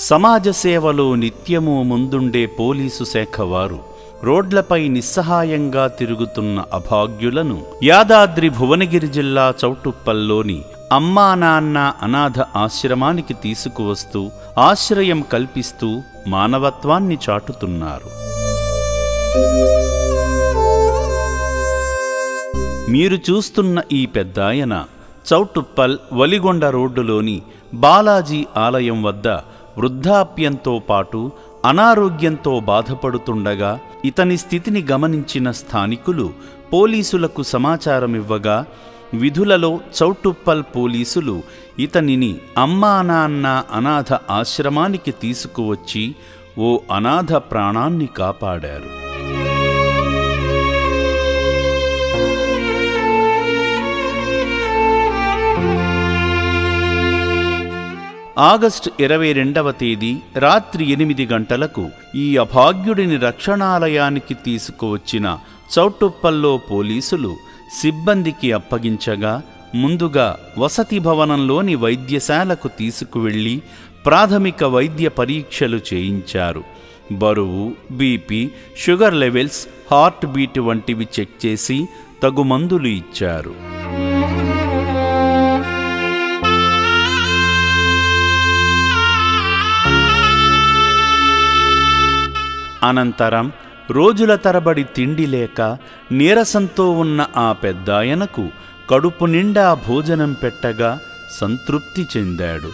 సమాజ సేవలో నిత్యము ముందుండే పోలీసు శాఖ వారు రోడ్లపై నిస్సహాయంగా తిరుగుతున్న అభాగ్యులను యాదాద్రి భువనగిరి జిల్లా చౌటుప్పల్లోని అమ్మా నాన్న అనాథ ఆశ్రమానికి తీసుకువస్తూ ఆశ్రయం కల్పిస్తూ మానవత్వాన్ని చాటుతున్నారు. మీరు చూస్తున్న ఈ పెద్దాయన చౌటుప్పల్ వలిగొండ రోడ్డులోని బాలాజీ ఆలయం వద్ద వృద్ధాప్యంతో పాటు అనారోగ్యంతో బాధపడుతుండగా ఇతని స్థితిని గమనించిన స్థానికులు పోలీసులకు సమాచారమివ్వగా విధులలో చౌటుప్పల్ పోలీసులు ఇతనిని అమ్మా నాన్న అనాథ ఆశ్రమానికి తీసుకువచ్చి ఓ అనాథ ప్రాణాన్ని కాపాడారు. ఆగస్టు 22వ తేదీ రాత్రి 8 గంటలకు ఈ అభాగ్యుడిని రక్షణాలయానికి తీసుకువచ్చిన చౌటుప్పల్లో పోలీసులు సిబ్బందికి అప్పగించగా ముందుగా వసతి భవనంలోని వైద్యశాలకు తీసుకువెళ్లి ప్రాథమిక వైద్య పరీక్షలు చేయించారు. బరువు, BP, sugar levels, heart beat వంటివి చెక్ చేసి తగు మందులు ఇచ్చారు. అనంతరం రోజుల తరబడి తిండి లేక నీరసంతో ఉన్న ఆ పెద్దాయనకు కడుపు నిండా భోజనం పెట్టగా సంతృప్తి చెందాడు.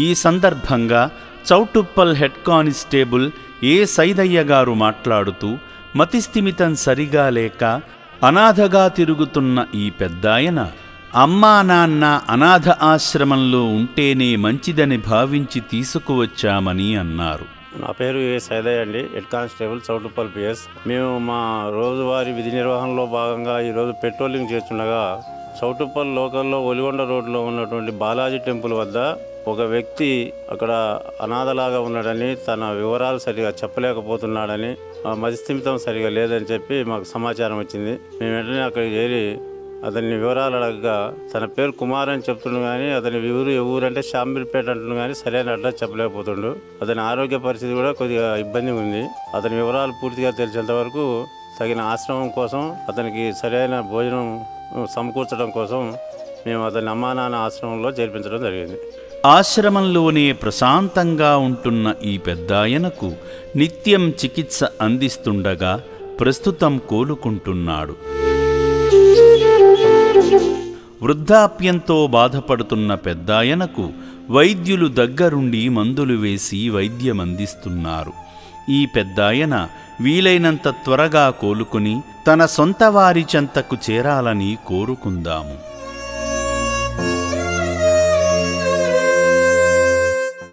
ఈ సందర్భంగా చౌటుప్పల్ హెడ్ కానిస్టేబుల్ ఏ సైదయ్య గారు మాట్లాడుతూ మతిస్థిమితం సరిగా లేక అనాథగా తిరుగుతున్న ఈ పెద్దాయన అమ్మా నాన్న అనాథ ఆశ్రమంలో ఉంటేనే మంచిదని భావించి తీసుకువచ్చామని అన్నారు. నా పేరు ఏ సైదయ్య అండి, హెడ్ కానిస్టేబుల్ చౌటుప్పల్ పిఎస్. మేము మా రోజువారీ విధి నిర్వహణలో భాగంగా ఈరోజు పెట్రోలింగ్ చేస్తుండగా చౌటుప్పల్ లోకల్లో ఒలిగొండ రోడ్లో ఉన్నటువంటి బాలాజీ టెంపుల్ వద్ద ఒక వ్యక్తి అక్కడ అనాథలాగా ఉన్నాడని, తన వివరాలు సరిగా చెప్పలేకపోతున్నాడని, మతిస్థిమితం సరిగా లేదని చెప్పి మాకు సమాచారం వచ్చింది. మేము వెంటనే అక్కడికి చేరి అతని వివరాలు అడగగా తన పేరు కుమార్ అని చెప్తుండు కానీ అతని ఊరంటే షాంబిల్పేట అంటుండు కానీ సరైన అడ్రస్ చెప్పలేకపోతుండు. అతని ఆరోగ్య పరిస్థితి కూడా కొద్దిగా ఇబ్బందిగా ఉంది. అతని వివరాలు పూర్తిగా తెలిసేంత వరకు తగిన ఆశ్రమం కోసం, అతనికి సరైన భోజనం సమకూర్చడం కోసం మేము అతని అమ్మా నాన్న ఆశ్రమంలో చేర్పించడం జరిగింది. ఆశ్రమంలోనే ప్రశాంతంగా ఉంటున్న ఈ పెద్దాయనకు నిత్యం చికిత్స అందిస్తుండగా ప్రస్తుతం కోలుకుంటున్నాడు. వృద్ధాప్యంతో బాధపడుతున్న పెద్దాయనకు వైద్యులు దగ్గరుండి మందులు వేసి వైద్యమందిస్తున్నారు. ఈ పెద్దాయన వీలైనంత త్వరగా కోలుకుని తన సొంత వారి చెంతకు చేరాలని కోరుకుందాము.